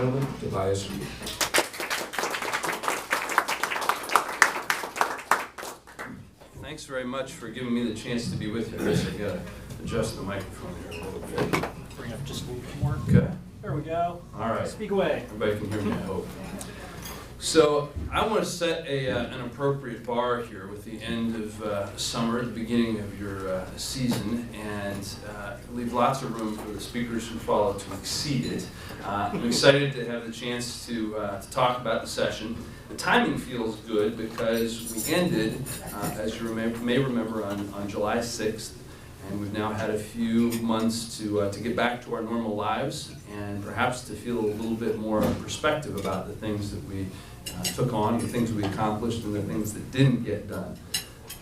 gentlemen, Tobias. Thanks very much for giving me the chance to be with you. I guess I gotta adjust the microphone here a little bit. Bring up just a little bit more. Okay. There we go. All right. Speak away. Everybody can hear me, I hope. So I want to set an appropriate bar here with the end of summer, the beginning of your season, and leave lots of room for the speakers who follow to exceed it. I'm excited to have the chance to talk about the session. The timing feels good because we ended, as you may remember, on July 6th, and we've now had a few months to get back to our normal lives and perhaps to feel a little bit more perspective about the things that we took on, the things we accomplished, and the things that didn't get done.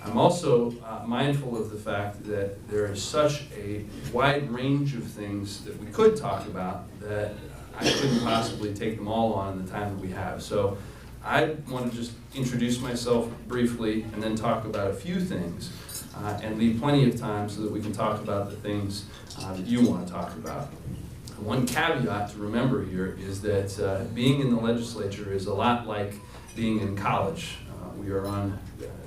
I'm also mindful of the fact that there is such a wide range of things that we could talk about that I couldn't possibly take them all on in the time that we have. So I want to just introduce myself briefly and then talk about a few things and leave plenty of time so that we can talk about the things that you want to talk about. One caveat to remember here is that being in the legislature is a lot like being in college. We are on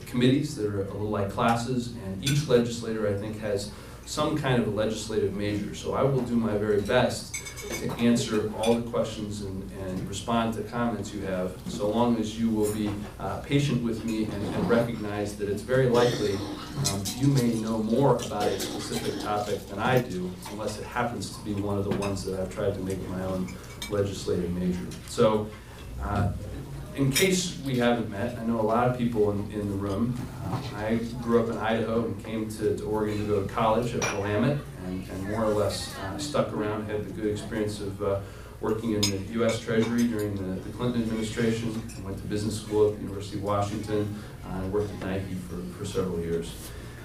committees that are a little like classes, and each legislator, I think, has some kind of a legislative major. So I will do my very best to answer all the questions and respond to comments you have, so long as you will be patient with me and recognize that it's very likely you may know more about a specific topic than I do, unless it happens to be one of the ones that I've tried to make my own legislative major. So in case we haven't met, I know a lot of people in the room. I grew up in Idaho and came to Oregon to go to college at Willamette, and more or less stuck around, had the good experience of working in the U.S. Treasury during the Clinton administration. I went to business school at the University of Washington and worked at Nike for several years.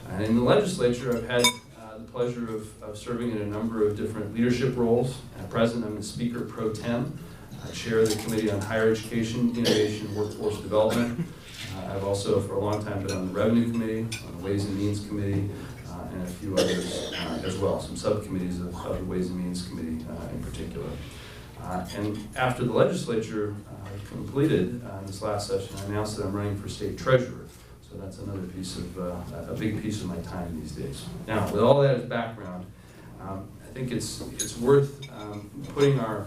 And in the legislature, I've had the pleasure of serving in a number of different leadership roles. At present, I'm the Speaker Pro Tem. I chair the Committee on Higher Education, Innovation, and Workforce Development. I've also, for a long time, been on the Revenue Committee, on the Ways and Means Committee, and a few others as well, some subcommittees of the Ways and Means Committee in particular. And after the legislature completed this last session, I announced that I'm running for state treasurer. So that's another piece of, a big piece of my time these days. Now, with all that as background, I think it's worth putting our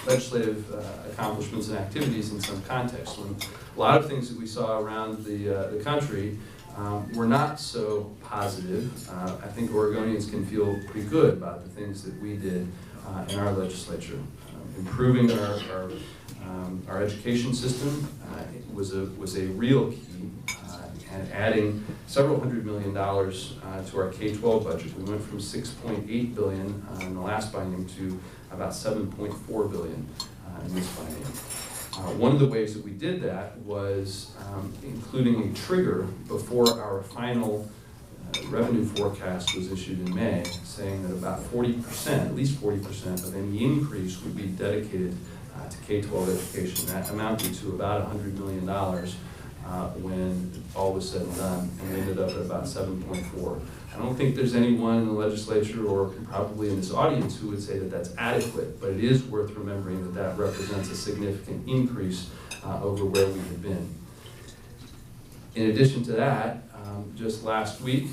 legislative accomplishments and activities in some context. When a lot of things that we saw around the country were not so positive, I think Oregonians can feel pretty good about the things that we did in our legislature. Improving our education system was a real key, and adding several $100 million to our K-12 budget. We went from $6.8 billion in the last biennium to about $7.4 billion in this biennium. One of the ways that we did that was including a trigger before our final revenue forecast was issued in May, saying that about 40%, at least 40% of any increase would be dedicated to K-12 education. That amounted to about $100 million when all was said and done, and we ended up at about 7.4. I don't think there's anyone in the legislature or probably in this audience who would say that that's adequate, but it is worth remembering that that represents a significant increase over where we had been. In addition to that, just last week,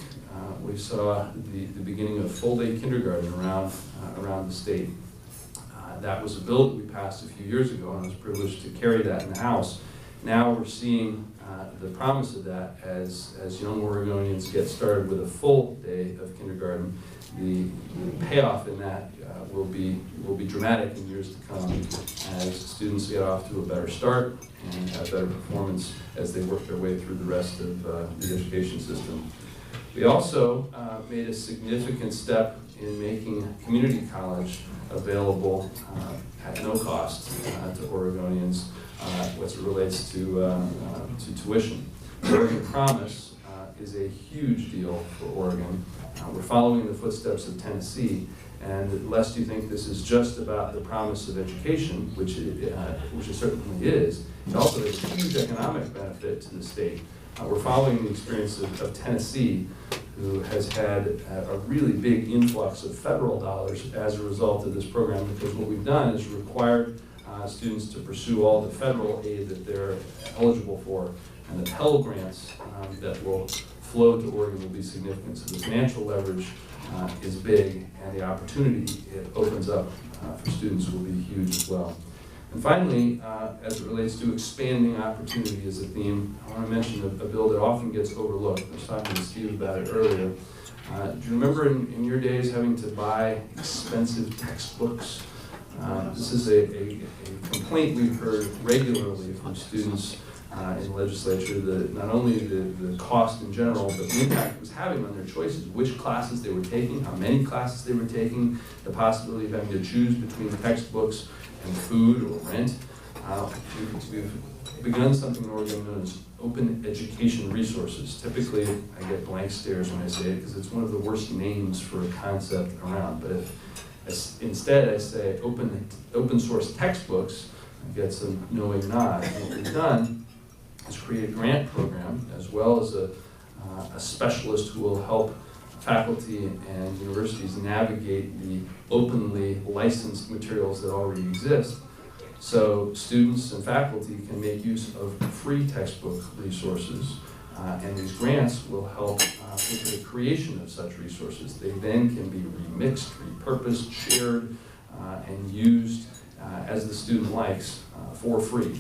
we saw the beginning of full-day kindergarten around the state. That was a bill that we passed a few years ago, and I was privileged to carry that in the House. Now we're seeing the promise of that as young Oregonians get started with a full day of kindergarten. The payoff in that will be dramatic in years to come as students get off to a better start and have better performance as they work their way through the rest of the education system. We also made a significant step in making community college available at no cost to Oregonians as it relates to tuition. The Oregon Promise is a huge deal for Oregon. We're following the footsteps of Tennessee, and lest you think this is just about the promise of education, which it certainly is, it also has a huge economic benefit to the state. We're following the experience of Tennessee, who has had a really big influx of federal dollars as a result of this program, because what we've done is required students to pursue all the federal aid that they're eligible for, and the Pell Grants that will flow to Oregon will be significant. So the financial leverage is big, and the opportunity it opens up for students will be huge as well. And finally, as it relates to expanding opportunity as a theme, I want to mention a bill that often gets overlooked. I was talking to Steve about it earlier. Do you remember in your days having to buy expensive textbooks? This is a complaint we've heard regularly from students in the legislature, that not only the cost in general, but the impact it was having on their choices, which classes they were taking, how many classes they were taking, the possibility of having to choose between textbooks and food or rent. We've begun something in Oregon known as open education resources. Typically, I get blank stares when I say it because it's one of the worst names for a concept around. But if instead I say open source textbooks, I get some knowing nod. And what we've done is create a grant program as well as a specialist who will help faculty and universities navigate the openly licensed materials that already exist, so students and faculty can make use of free textbook resources, and these grants will help with the creation of such resources. They then can be remixed, repurposed, shared, and used as the student likes for free.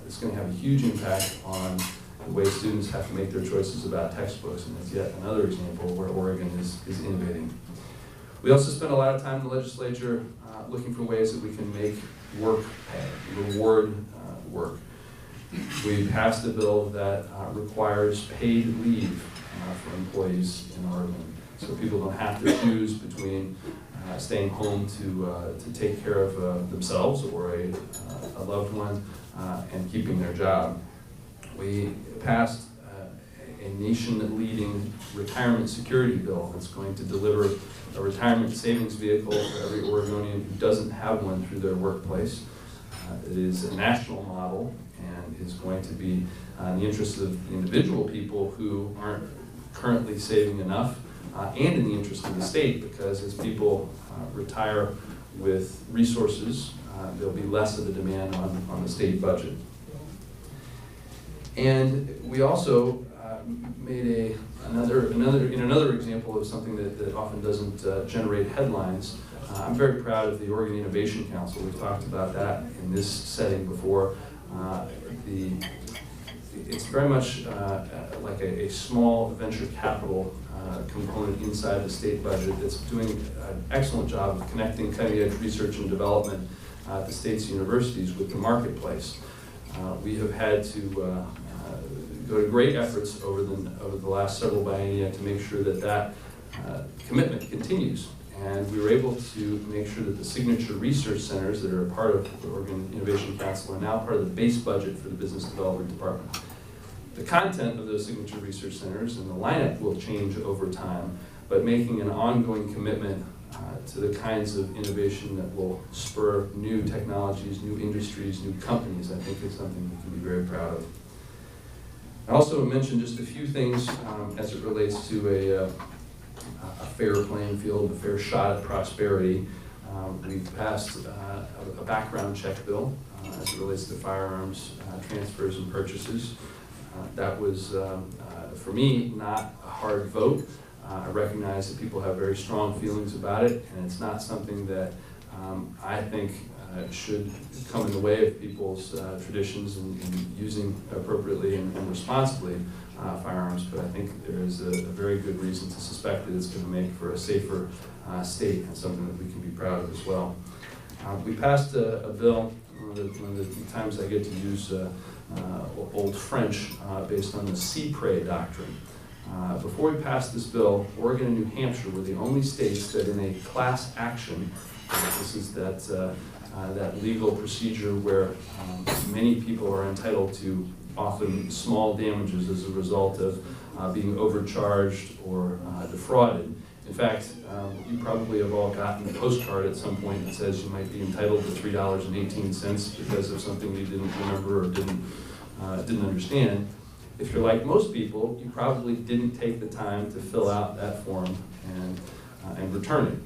It's going to have a huge impact on the way students have to make their choices about textbooks, and it's yet another example where Oregon is innovating. We also spend a lot of time in the legislature looking for ways that we can make work pay, reward work. We passed a bill that requires paid leave for employees in Oregon, so people don't have to choose between staying home to take care of themselves or a loved one and keeping their job. We passed a nation-leading retirement security bill that's going to deliver a retirement savings vehicle for every Oregonian who doesn't have one through their workplace. It is a national model and is going to be in the interest of individual people who aren't currently saving enough, and in the interest of the state, because as people retire with resources, there'll be less of a demand on the state budget. And we also made another example of something that often doesn't generate headlines. I'm very proud of the Oregon Innovation Council. We've talked about that in this setting before. It's very much like a small venture capital component inside the state budget that's doing an excellent job of connecting cutting-edge research and development at the state's universities with the marketplace. We have had to go to great efforts over the last several biennia to make sure that commitment continues. And we were able to make sure that the signature research centers that are a part of the Oregon Innovation Council are now part of the base budget for the Business Development Department. The content of those signature research centers and the lineup will change over time, but making an ongoing commitment to the kinds of innovation that will spur new technologies, new industries, new companies, I think is something we can be very proud of. I also mentioned just a few things as it relates to a fair playing field, a fair shot at prosperity. We've passed a background check bill as it relates to firearms transfers and purchases. That was, for me, not a hard vote. I recognize that people have very strong feelings about it, and it's not something that I think should come in the way of people's traditions in using appropriately and responsibly firearms, but I think there is a very good reason to suspect that it's going to make for a safer state, and something that we can be proud of as well. We passed a bill, one of the times I get to use Old French based on the CPRE doctrine. Before we passed this bill, Oregon and New Hampshire were the only states that in a class action, this is that legal procedure where many people are entitled to often small damages as a result of being overcharged or defrauded. In fact, you probably have all gotten a postcard at some point that says you might be entitled to $3.18 because of something you didn't remember or didn't understand. If you're like most people, you probably didn't take the time to fill out that form and return it.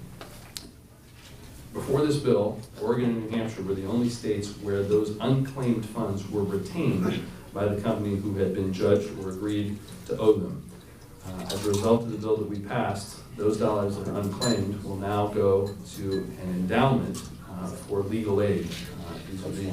Before this bill, Oregon and New Hampshire were the only states where those unclaimed funds were retained by the company who had been judged or agreed to owe them. As a result of the bill that we passed, those dollars that are unclaimed will now go to an endowment for legal aid. These are the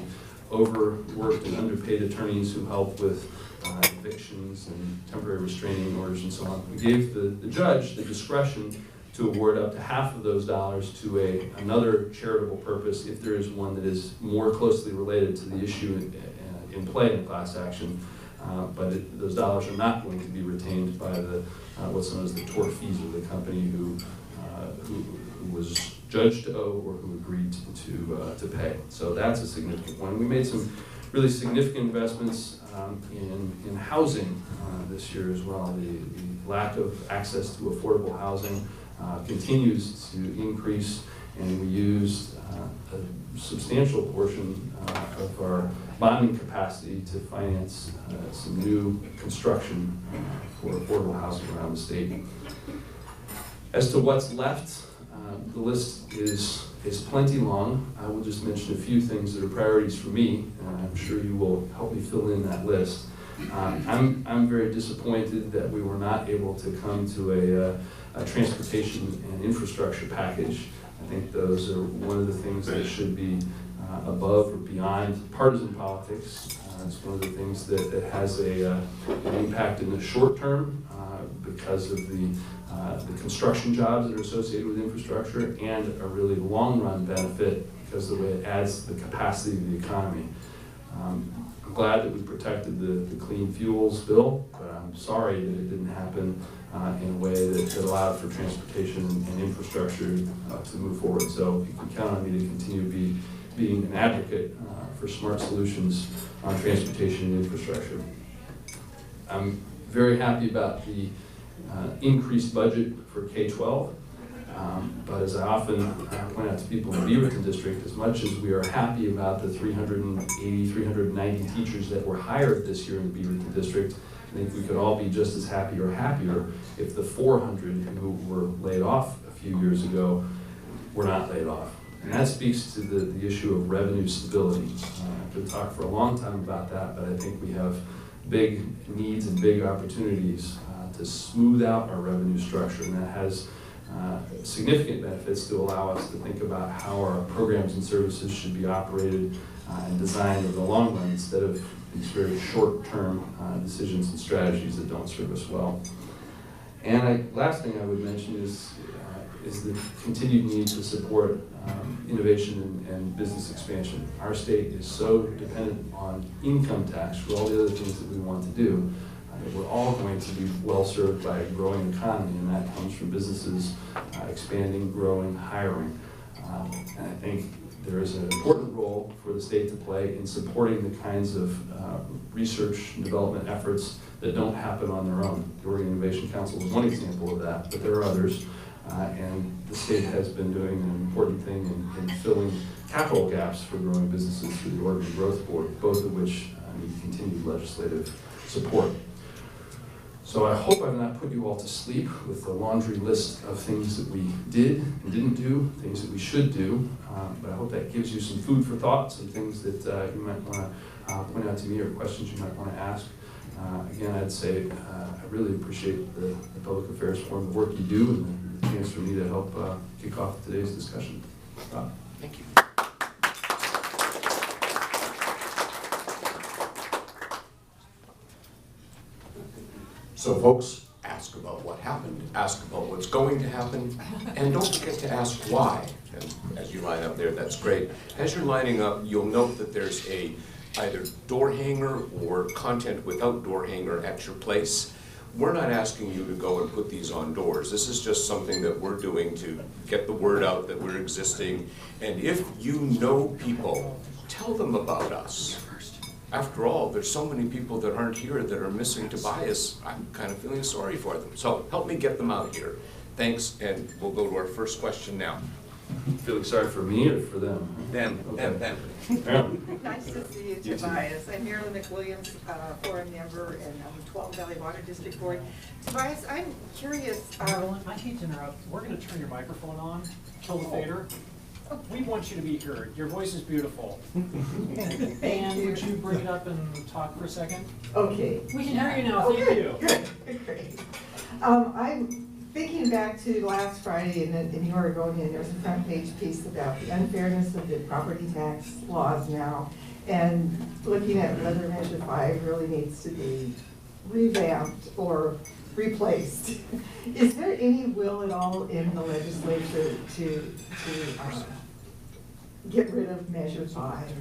overworked and underpaid attorneys who help with evictions and temporary restraining orders and so on. We gave the judge the discretion to award up to half of those dollars to another charitable purpose if there is one that is more closely related to the issue in play in class action. But those dollars are not going to be retained by what's known as the tortfeasor, the company who was judged to owe or who agreed to pay. So that's a significant one. We made some really significant investments in housing this year as well. The lack of access to affordable housing continues to increase, and we used a substantial portion of our bonding capacity to finance some new construction for affordable housing around the state. As to what's left, the list is plenty long. I will just mention a few things that are priorities for me, and I'm sure you will help me fill in that list. I'm very disappointed that we were not able to come to a transportation and infrastructure package. I think those are one of the things that should be above or beyond partisan politics. It's one of the things that has an impact in the short term because of the construction jobs that are associated with infrastructure, and a really long-run benefit because of the way it adds to the capacity of the economy. I'm glad that we protected the clean fuels bill, but I'm sorry that it didn't happen in a way that allowed for transportation and infrastructure to move forward. So you can count on me to continue being an advocate for smart solutions on transportation and infrastructure. I'm very happy about the increased budget for K-12, but as I often point out to people in the Beaverton district, as much as we are happy about the 380, 390 teachers that were hired this year in the Beaverton district, I think we could all be just as happy or happier if the 400 who were laid off a few years ago were not laid off. And that speaks to the issue of revenue stability. I could talk for a long time about that, but I think we have big needs and big opportunities to smooth out our revenue structure, and that has significant benefits to allow us to think about how our programs and services should be operated and designed in the long run instead of these very short-term decisions and strategies that don't serve us well. And last thing I would mention is the continued need to support innovation and business expansion. Our state is so dependent on income tax for all the other things that we want to do. We're all going to be well served by a growing economy, and that comes from businesses expanding, growing, hiring. And I think there is an important role for the state to play in supporting the kinds of research and development efforts that don't happen on their own. The Oregon Innovation Council is one example of that, but there are others. And the state has been doing an important thing in filling capital gaps for growing businesses through the Oregon Growth Board, both of which need continued legislative support. So I hope I've not put you all to sleep with the laundry list of things that we did and didn't do, things that we should do, but I hope that gives you some food for thought, some things that you might want to point out to me or questions you might want to ask. Again, I'd say I really appreciate the Public Affairs Forum, the work you do, and the chance for me to help kick off today's discussion. Thank you. So folks, ask about what happened, ask about what's going to happen, and don't forget to ask why. And as you line up there, that's great. As you're lining up, you'll note that there's either door hanger or content without door hanger at your place. We're not asking you to go and put these on doors. This is just something that we're doing to get the word out that we're existing. And if you know people, tell them about us. After all, there's so many people that aren't here that are missing Tobias. I'm kind of feeling sorry for them. So help me get them out here. Thanks, and we'll go to our first question now. Feeling sorry for me or for them? Them. Nice to see you, Tobias. I'm Marilyn McWilliams, forum member and on the 12 Valley Water District Board. Tobias, I'm curious. Marilyn, I hate to interrupt. We're going to turn your microphone on, kill the fader. We want you to be heard. Your voice is beautiful. Thank And you. would you bring it up and talk for a second? Okay. We can hear you now, Oh, thank you. Good, great. I'm thinking back to last Friday in the Oregonian, there was a front page piece about the unfairness of the property tax laws now, and looking at whether Measure 5 really needs to be revamped or replaced. Is there any will at all in the legislature to get rid of Measure 5?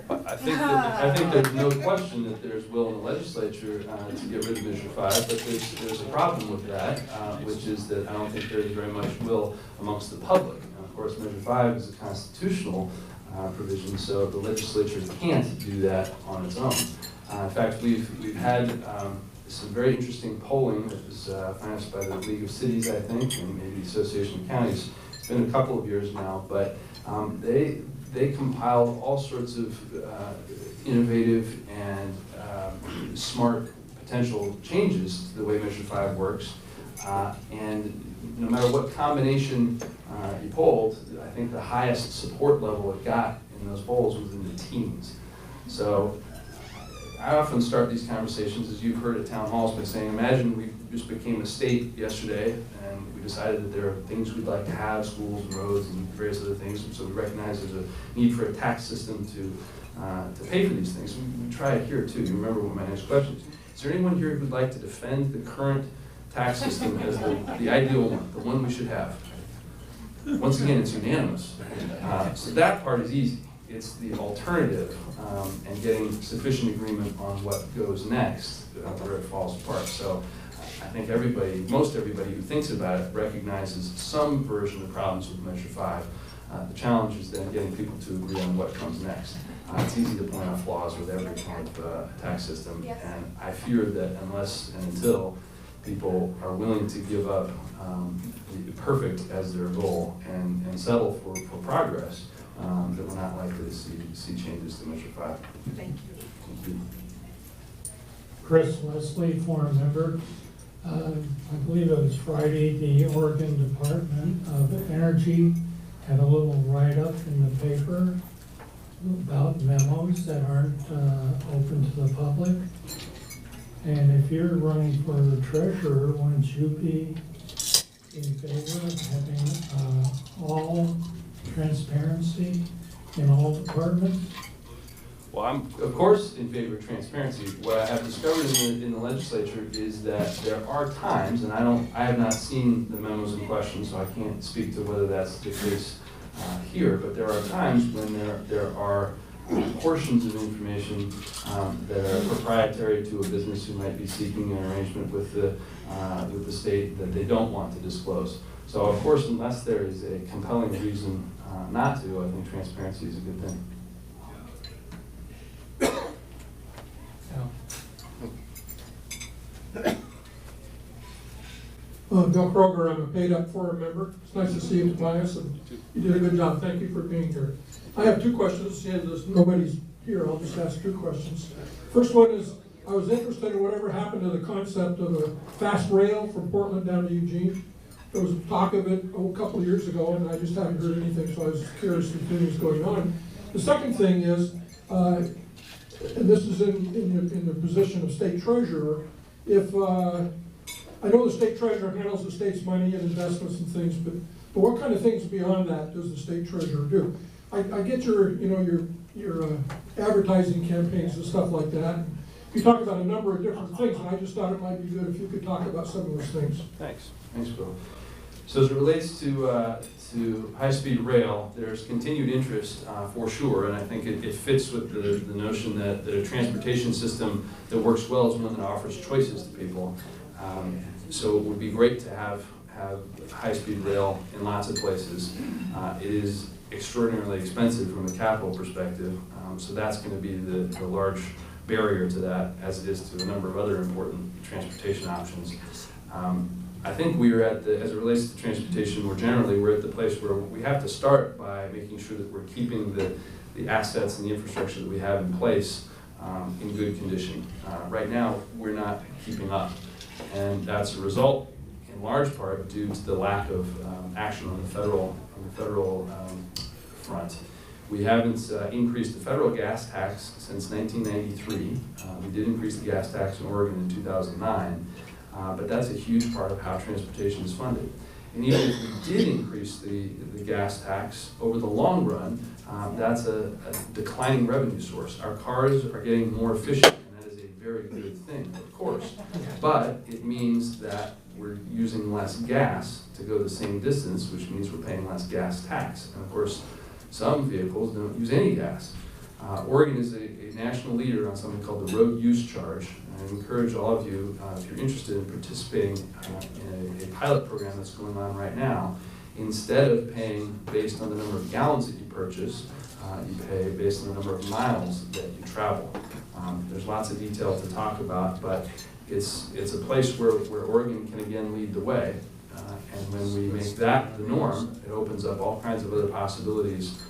I think there's no question that there's will in the legislature to get rid of Measure 5, but there's a problem with that, which is that I don't think there's very much will amongst the public. And of course, Measure 5 is a constitutional provision, so the legislature can't do that on its own. In fact, we've had some very interesting polling that was financed by the League of Cities, I think, and maybe the Association of Counties. It's been a couple of years now, but they compiled all sorts of innovative and smart potential changes to the way Measure 5 works. And no matter what combination you polled, I think the highest support level it got in those polls was in the teens. So I often start these conversations, as you've heard at town halls, by saying, imagine we just became a state yesterday and we decided that there are things we'd like to have, schools and roads and various other things, and so we recognize there's a need for a tax system to pay for these things. We try it here too. You remember what my next question is. Is there anyone here who'd like to defend the current tax system as the ideal one, the one we should have? Once again, it's unanimous. So that part is easy. It's the alternative and getting sufficient agreement on what goes next where it falls apart. So I think most everybody who thinks about it recognizes some version of problems with Measure 5. The challenge is then getting people to agree on what comes next. It's easy to point out flaws with every kind of tax system, and I fear that unless and until people are willing to give up the perfect as their goal and settle for progress, that we're not likely to see changes to Measure 5. Thank you. Thank you. Chris Leslie, forum member. I believe it was Friday, the Oregon Department of Energy had a little write-up in the paper about memos that aren't open to the public. And if you're running for treasurer, wouldn't you be in favor of having all transparency in all departments? Well, I'm, of course, in favor of transparency. What I have discovered in the legislature is that there are times, and I have not seen the memos in question, so I can't speak to whether that's the case here, but there are times when there are portions of information that are proprietary to a business who might be seeking an arrangement with the state that they don't want to disclose. So, of course, unless there is a compelling reason not to, I think transparency is a good thing. Bill Kroger, I'm a paid-up forum member. It's nice to see you, Tobias, and you did a good job. Thank you for being here. I have two questions, and as nobody's here, I'll just ask two questions. First one is, I was interested in whatever happened to the concept of a fast rail from Portland down to Eugene. There was talk of it a couple of years ago, and I just haven't heard anything, so I was curious if anything was going on. The second thing is, and this is in the position of state treasurer, if I know the state treasurer handles the state's money and investments and things, but what kind of things beyond that does the state treasurer do? I get your advertising campaigns and stuff like that. You talk about a number of different things, and I just thought it might be good if you could talk about some of those things. Thanks, Bill. So as it relates to high-speed rail, there's continued interest for sure, and I think it fits with the notion that a transportation system that works well is one that offers choices to people. So it would be great to have high-speed rail in lots of places. It is extraordinarily expensive from a capital perspective, so that's going to be the large barrier to that, as it is to a number of other important transportation options. I think we are as it relates to transportation more generally, we're at the place where we have to start by making sure that we're keeping the assets and the infrastructure that we have in place in good condition. Right now, we're not keeping up, and that's a result, in large part, due to the lack of action on the federal front. We haven't increased the federal gas tax since 1993. We did increase the gas tax in Oregon in 2009, but that's a huge part of how transportation is funded. And even if we did increase the gas tax, over the long run, that's a declining revenue source. Our cars are getting more efficient, and that is a very good thing, of course. But it means that we're using less gas to go the same distance, which means we're paying less gas tax. And of course, some vehicles don't use any gas. Oregon is a national leader on something called the road use charge. I encourage all of you, if you're interested in participating in a pilot program that's going on right now, instead of paying based on the number of gallons that you purchase, you pay based on the number of miles that you travel. There's lots of detail to talk about, but it's a place where Oregon can again lead the way. And when we make that the norm, it opens up all kinds of other possibilities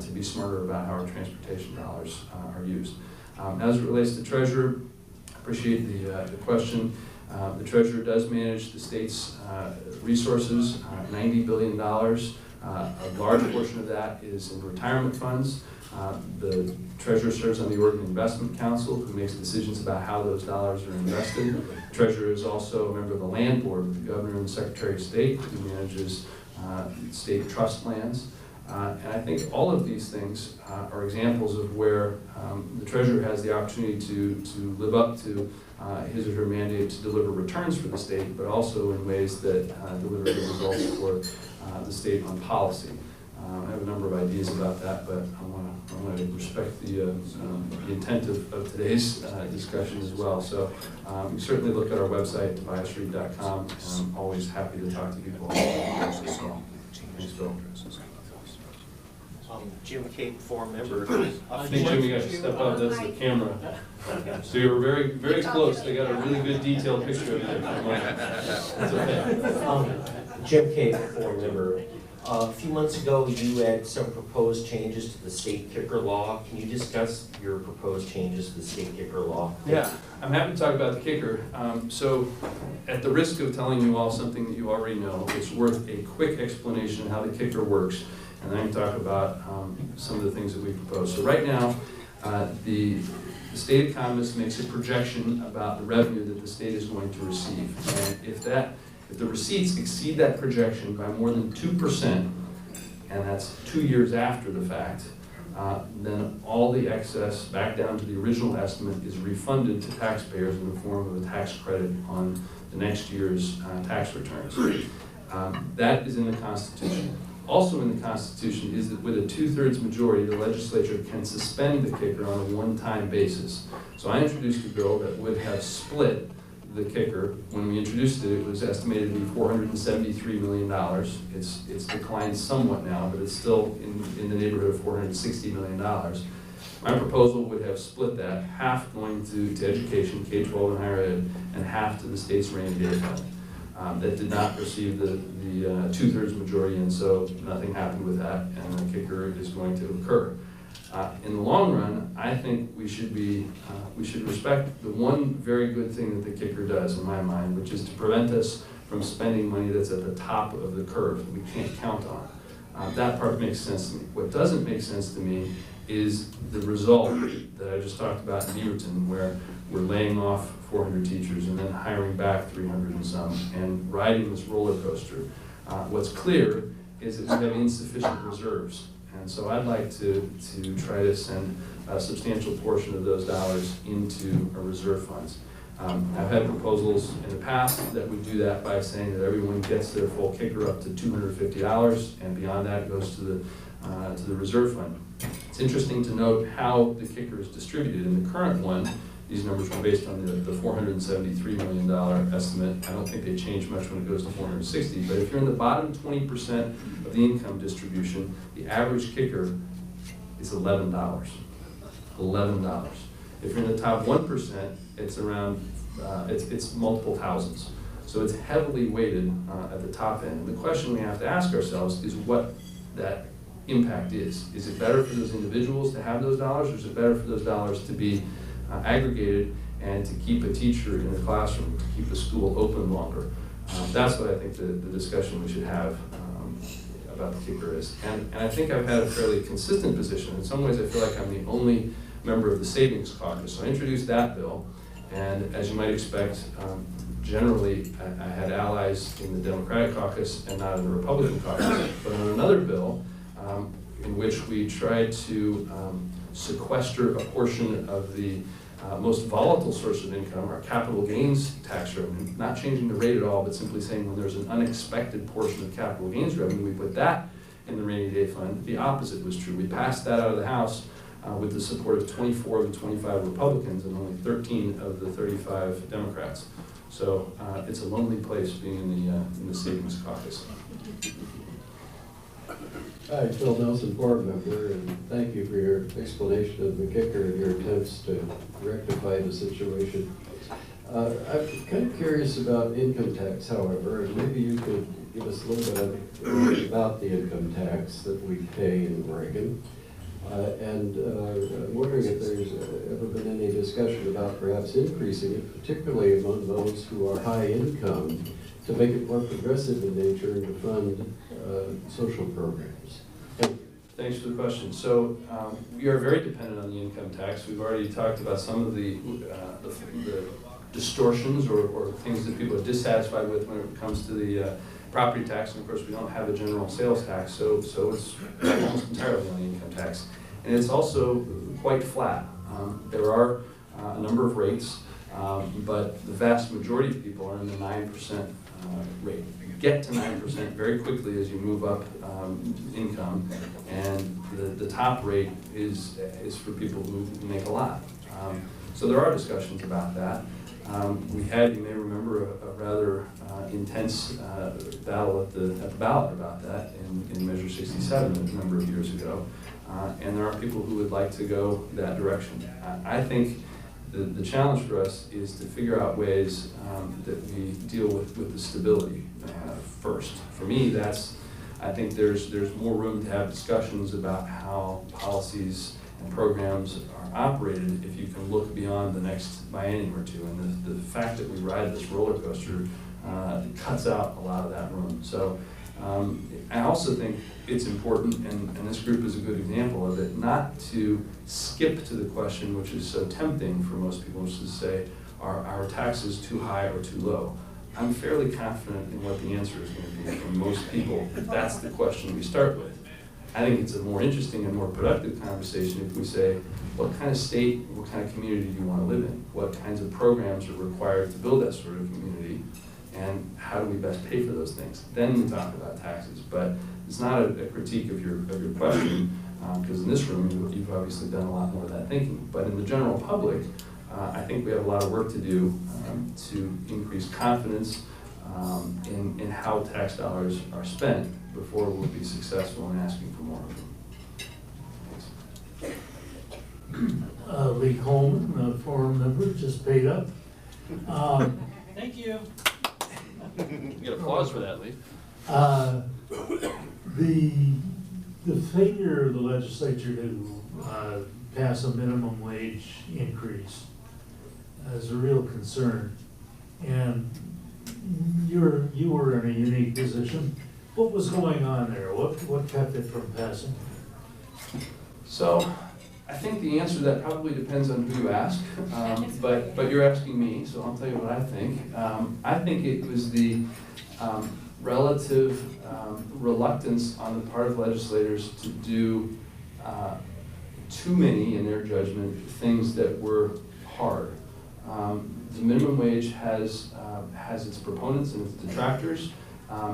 to be smarter about how our transportation dollars are used. As it relates to Treasurer, I appreciate the question. The Treasurer does manage the state's resources, $90 billion. A large portion of that is in retirement funds. The Treasurer serves on the Oregon Investment Council, who makes decisions about how those dollars are invested. The Treasurer is also a member of the Land Board with the Governor and the Secretary of State, who manages state trust lands. And I think all of these things are examples of where the Treasurer has the opportunity to live up to his or her mandate to deliver returns for the state, but also in ways that deliver good results for the state on policy. I have a number of ideas about that, but I want to respect the intent of today's discussion as well. So you certainly look at our website, tobiasreed.com, and I'm always happy to talk to people. Thanks, Bill. Jim Cape, 4 member. I think Jim, you got to step up. That's the camera. So you were very, very close. They got a really good detailed picture of you. That's okay. Jim Cape, 4 member. A few months ago, you had some proposed changes to the state kicker law. Can you discuss your proposed changes to the state kicker law? Yeah, I'm happy to talk about the kicker. So at the risk of telling you all something that you already know, it's worth a quick explanation of how the kicker works, and then I can talk about some of the things that we propose. So right now, the state economist makes a projection about the revenue that the state is going to receive. And if the receipts exceed that projection by more than 2%, and that's 2 years after the fact, then all the excess back down to the original estimate is refunded to taxpayers in the form of a tax credit on the next year's tax returns. That is in the Constitution. Also in the Constitution is that with a 2/3 majority, the legislature can suspend the kicker on a one-time basis. So I introduced a bill that would have split the kicker. When we introduced it, it was estimated to be $473 million. It's declined somewhat now, but it's still in the neighborhood of $460 million. My proposal would have split that, half going to education, K-12 and higher ed, and half to the state's rainy day fund. That did not receive the 2/3 majority, and so nothing happened with that, and the kicker is going to occur. In the long run, I think we should respect the one very good thing that the kicker does, in my mind, which is to prevent us from spending money that's at the top of the curve that we can't count on. That part makes sense to me. What doesn't make sense to me is the result that I just talked about in Beaverton, where we're laying off 400 teachers and then hiring back 300 and some, and riding this roller coaster. What's clear is that we have insufficient reserves. And so I'd like to try to send a substantial portion of those dollars into our reserve funds. I've had proposals in the past that would do that by saying that everyone gets their full kicker up to $250, and beyond that goes to the reserve fund. It's interesting to note how the kicker is distributed. In the current one, these numbers were based on the $473 million estimate. I don't think they change much when it goes to 460, but if you're in the bottom 20% of the income distribution, the average kicker is $11. $11. If you're in the top 1%, it's around, it's multiple thousands. So it's heavily weighted at the top end. And the question we have to ask ourselves is what that impact is. Is it better for those individuals to have those dollars, or is it better for those dollars to be aggregated and to keep a teacher in the classroom, to keep the school open longer? That's what I think the discussion we should have about the kicker is. And I think I've had a fairly consistent position. In some ways, I feel like I'm the only member of the Savings Caucus. So I introduced that bill, and as you might expect, generally, I had allies in the Democratic caucus and not in the Republican caucus. But on another bill, in which we tried to sequester a portion of the most volatile source of income, our capital gains tax revenue, not changing the rate at all, but simply saying when there's an unexpected portion of capital gains revenue, we put that in the rainy day fund. The opposite was true. We passed that out of the House with the support of 24 of the 25 Republicans and only 13 of the 35 Democrats. So it's a lonely place being in the Savings Caucus. Hi, Phil Nelson, board member, and thank you for your explanation of the kicker and your attempts to rectify the situation. I'm kind of curious about income tax, however, and maybe you could give us a little bit about the income tax that we pay in Oregon. I'm wondering if there's ever been any discussion about perhaps increasing it, particularly among those who are high income, to make it more progressive in nature and to fund social programs. Thank you. Thanks for the question. So we are very dependent on the income tax. We've already talked about some of the distortions or things that people are dissatisfied with when it comes to the property tax. And of course, we don't have a general sales tax, so it's almost entirely on the income tax. And it's also quite flat. There are a number of rates, but the vast majority of people are in the 9% rate. You get to 9% very quickly as you move up income, and the top rate is for people who make a lot. So there are discussions about that. We had, you may remember, a rather intense battle at the ballot about that in Measure 67 a number of years ago. And there are people who would like to go that direction. I think the challenge for us is to figure out ways that we deal with the stability first. For me, I think there's more room to have discussions about how policies and programs are operated if you can look beyond the next biennium or two. And the fact that we ride this roller coaster cuts out a lot of that room. So I also think it's important, and this group is a good example of it, not to skip to the question which is so tempting for most people, which is to say, are our taxes too high or too low? I'm fairly confident in what the answer is going to be from most people if that's the question we start with. I think it's a more interesting and more productive conversation if we say, what kind of state, what kind of community do you want to live in? What kinds of programs are required to build that sort of community? And how do we best pay for those things? Then we talk about taxes. But it's not a critique of your question, because in this room you've obviously done a lot more of that thinking. But in the general public, I think we have a lot of work to do to increase confidence in how tax dollars are spent before we'll be successful in asking for more of them. Thanks. Lee Coleman, a forum member, just paid up. Thank you. You get applause for that, Lee. The failure of the legislature to pass a minimum wage increase is a real concern. And you were in a unique position. What was going on there? What kept it from passing? So I think the answer to that probably depends on who you ask, but you're asking me, so I'll tell you what I think. I think it was the relative reluctance on the part of legislators to do too many, in their judgment, things that were hard. The minimum wage has its proponents and its detractors,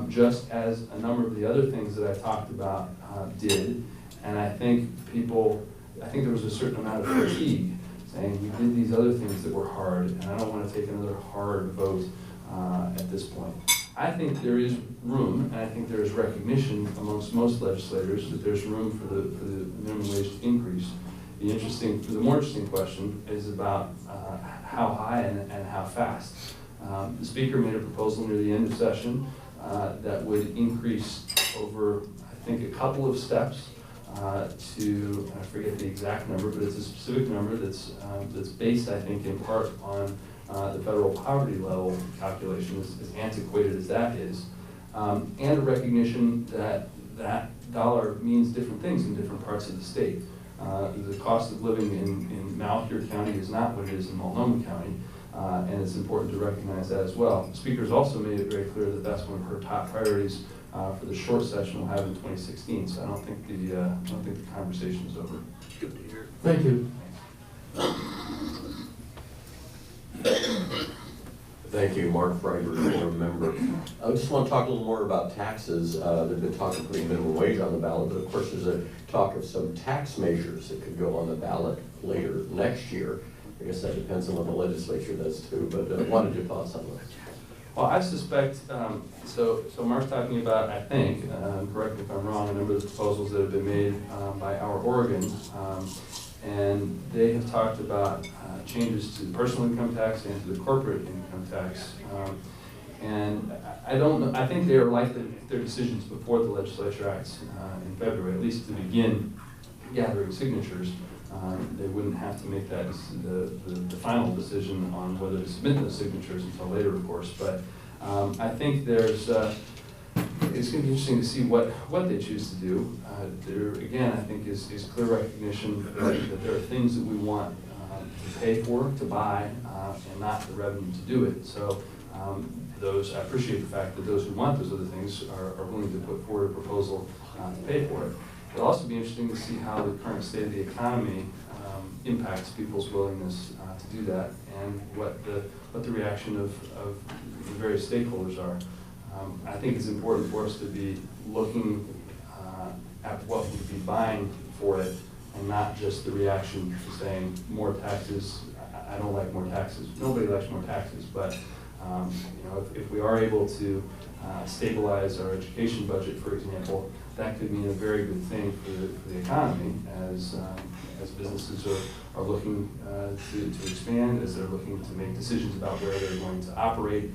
just as a number of the other things that I talked about did, and I think there was a certain amount of fatigue, saying we did these other things that were hard, and I don't want to take another hard vote at this point. I think there is room, and I think there is recognition amongst most legislators that there's room for the minimum wage to increase. The more interesting question is about how high and how fast. The Speaker made a proposal near the end of session that would increase over, I think, a couple of steps to, I forget the exact number, but it's a specific number that's based, I think, in part on the federal poverty level calculation, as antiquated as that is, and a recognition that that dollar means different things in different parts of the state. The cost of living in Malheur County is not what it is in Multnomah County, and it's important to recognize that as well. The speaker's also made it very clear that that's one of her top priorities for the short session we'll have in 2016. So I don't think the conversation is over. Good to hear. Thank you. Thank you, Mark Freiberg, board member. I just want to talk a little more about taxes. There's been talk of putting minimum wage on the ballot, but of course there's a talk of some tax measures that could go on the ballot later next year. I guess that depends on what the legislature does too, but what are your thoughts on that? Well, I suspect, so Mark's talking about, I think, correct me if I'm wrong, a number of the proposals that have been made by our Oregon, and they have talked about changes to the personal income tax and to the corporate income tax. And I don't know, I think they are likely to make their decisions before the legislature acts in February, at least to begin gathering signatures. They wouldn't have to make that the final decision on whether to submit those signatures until later, of course. But I think there's it's going to be interesting to see what they choose to do. There again, I think is clear recognition that there are things that we want to pay for, to buy, and not the revenue to do it. So I appreciate the fact that those who want those other things are willing to put forward a proposal to pay for it. It'll also be interesting to see how the current state of the economy impacts people's willingness to do that, and what the reaction of the various stakeholders are. I think it's important for us to be looking at what we'd be buying for it, and not just the reaction to saying more taxes. I don't like more taxes. Nobody likes more taxes, but if we are able to stabilize our education budget, for example, that could mean a very good thing for the economy as businesses are looking to expand, as they're looking to make decisions about where they're going to operate.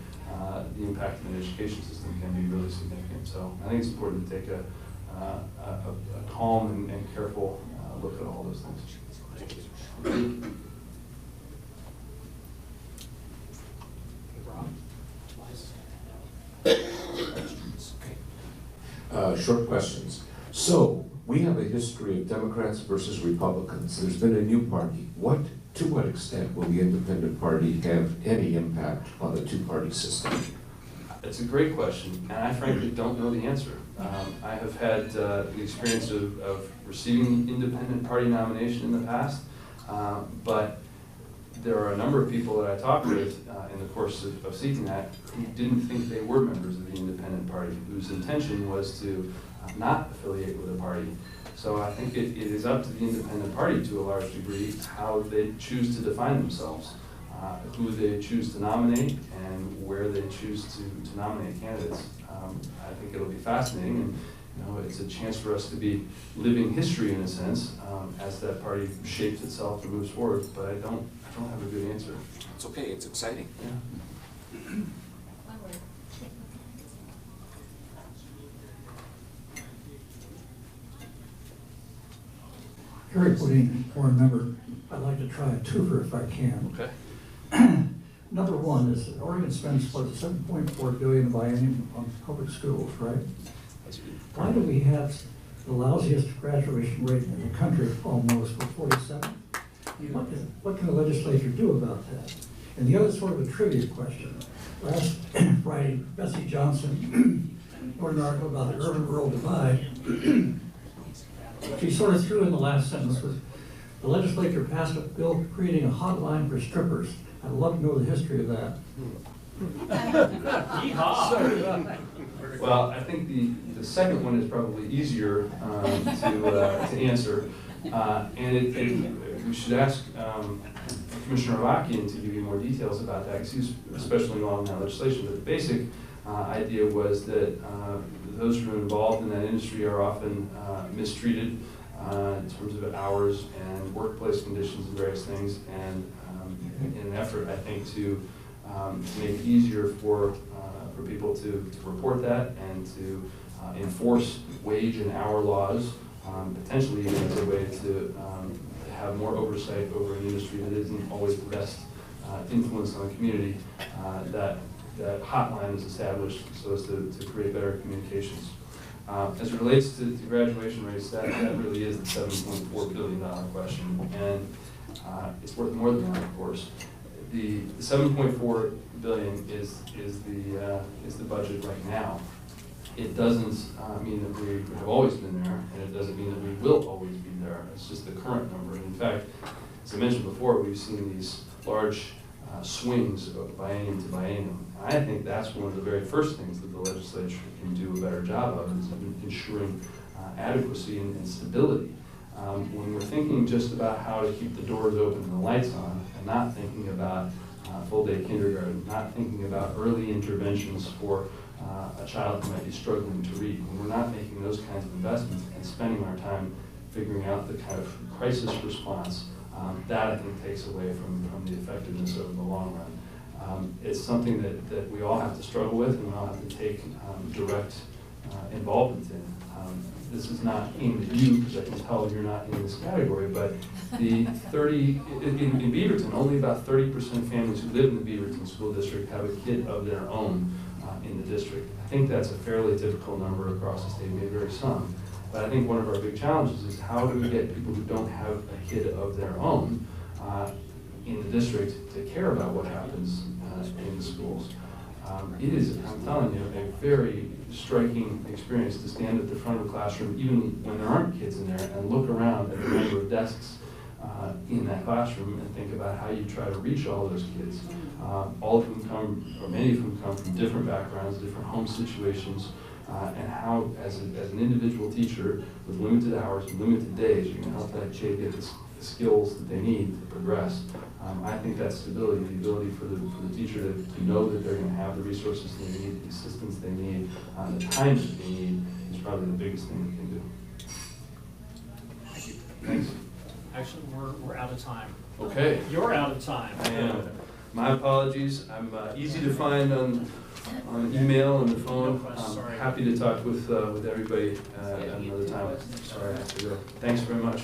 The impact of the education system can be really significant. So I think it's important to take a calm and careful look at all those things. Short questions. So, we have a history of Democrats versus Republicans. There's been a new party. To what extent will the independent party have any impact on the two-party system? It's a great question, and I frankly don't know the answer. I have had the experience of receiving independent party nomination in the past, but there are a number of people that I talked with in the course of seeking that who didn't think they were members of the independent party, whose intention was to not affiliate with a party. So I think it is up to the independent party to a large degree how they choose to define themselves, who they choose to nominate, and where they choose to nominate candidates. I think it'll be fascinating, and it's a chance for us to be living history in a sense as that party shapes itself and moves forward. But I don't have a good answer. It's okay. It's exciting. Yeah. Harry Pudding, board member. I'd like to try a twofer if I can. Okay. Number one is that Oregon spends what, $7.4 billion biennium on public schools, right? Why do we have the lousiest graduation rate in the country, almost, with 47? What can the legislature do about that? And the other sort of a trivia question. Last Friday, Bessie Johnson wrote an article about the urban-rural divide. She sort of threw in the last sentence with, the legislature passed a bill creating a hotline for strippers. I'd love to know the history of that. Well, I think the second one is probably easier to answer, and we should ask Commissioner Avakian to give you more details about that, because he's especially involved in that legislation. But the basic idea was that those who are involved in that industry are often mistreated in terms of hours and workplace conditions and various things, and in an effort, I think, to make it easier for people to report that and to enforce wage and hour laws, potentially even as a way to have more oversight over an industry that isn't always the best influence on the community. That hotline is established so as to create better communications. As it relates to graduation rates, that really is the $7.4 billion question, and it's worth more than that, of course. The $7.4 billion is the budget right now. It doesn't mean that we have always been there, and it doesn't mean that we will always be there. It's just the current number. And in fact, as I mentioned before, we've seen these large swings of biennium to biennium. I think that's one of the very first things that the legislature can do a better job of, is ensuring adequacy and stability. When we're thinking just about how to keep the doors open and the lights on, and not thinking about full-day kindergarten, not thinking about early interventions for a child who might be struggling to read, when we're not making those kinds of investments and spending our time figuring out the kind of crisis response, that I think takes away from the effectiveness over the long run. It's something that we all have to struggle with, and we all have to take direct involvement in. This is not aimed at you, because I can tell you're not in this category, but in Beaverton, only about 30% of families who live in the Beaverton School District have a kid of their own in the district. I think that's a fairly typical number across the state, maybe very some. But I think one of our big challenges is how do we get people who don't have a kid of their own in the district to care about what happens in the schools. It is, I'm telling you, a very striking experience to stand at the front of a classroom, even when there aren't kids in there, and look around at the number of desks in that classroom and think about how you try to reach all those kids. All of whom come, or many of whom come from different backgrounds, different home situations, and how, as an individual teacher with limited hours and limited days, you can help that kid get the skills that they need to progress. I think that stability, the ability for the teacher to know that they're going to have the resources they need, the assistance they need, the time that they need, is probably the biggest thing we can do. Thank you. Thanks. Actually, we're out of time. Okay. You're out of time. I am. My apologies. I'm easy to find on email and the phone. I'm happy to talk with everybody at another time. Sorry, I have to go. Thanks very much.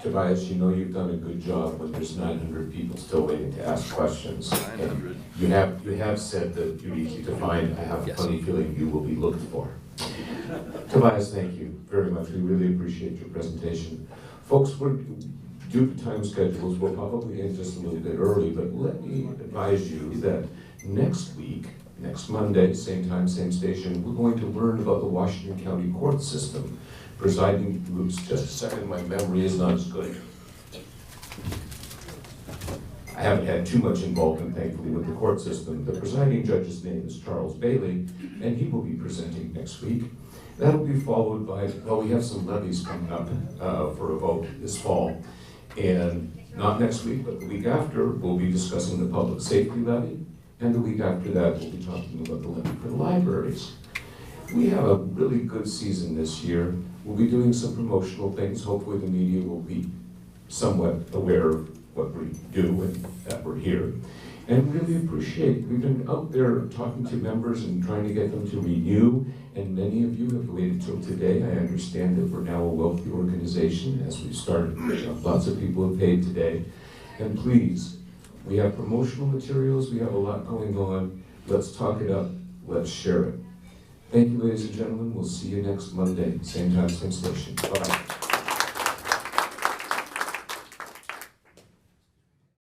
Tobias, you know you've done a good job when there's 900 people still waiting to ask questions. 900. You have said that you're easy to find. I have a funny feeling you will be looked for. Tobias, thank you very much. We really appreciate your presentation. Folks, we're due to time schedules. We'll probably end just a little bit early, but let me advise you that next week, next Monday, same time, same station, we're going to learn about the Washington County court system. Presiding groups, just a second, my memory is not as good. I haven't had too much involvement, thankfully, with the court system. The presiding judge's name is Charles Bailey, and he will be presenting next week. That'll be followed by, well, we have some levies coming up for a vote this fall. And not next week, but the week after, we'll be discussing the public safety levy. And the week after that, we'll be talking about the levy for the libraries. We have a really good season this year. We'll be doing some promotional things. Hopefully the media will be somewhat aware of what we do and that we're here. And really appreciate, we've been out there talking to members and trying to get them to renew, and many of you have waited till today. I understand that we're now a wealthy organization as we started. Lots of people have paid today. And please, we have promotional materials, we have a lot going on. Let's talk it up, let's share it. Thank you, ladies and gentlemen. We'll see you next Monday, same time, same station. Bye.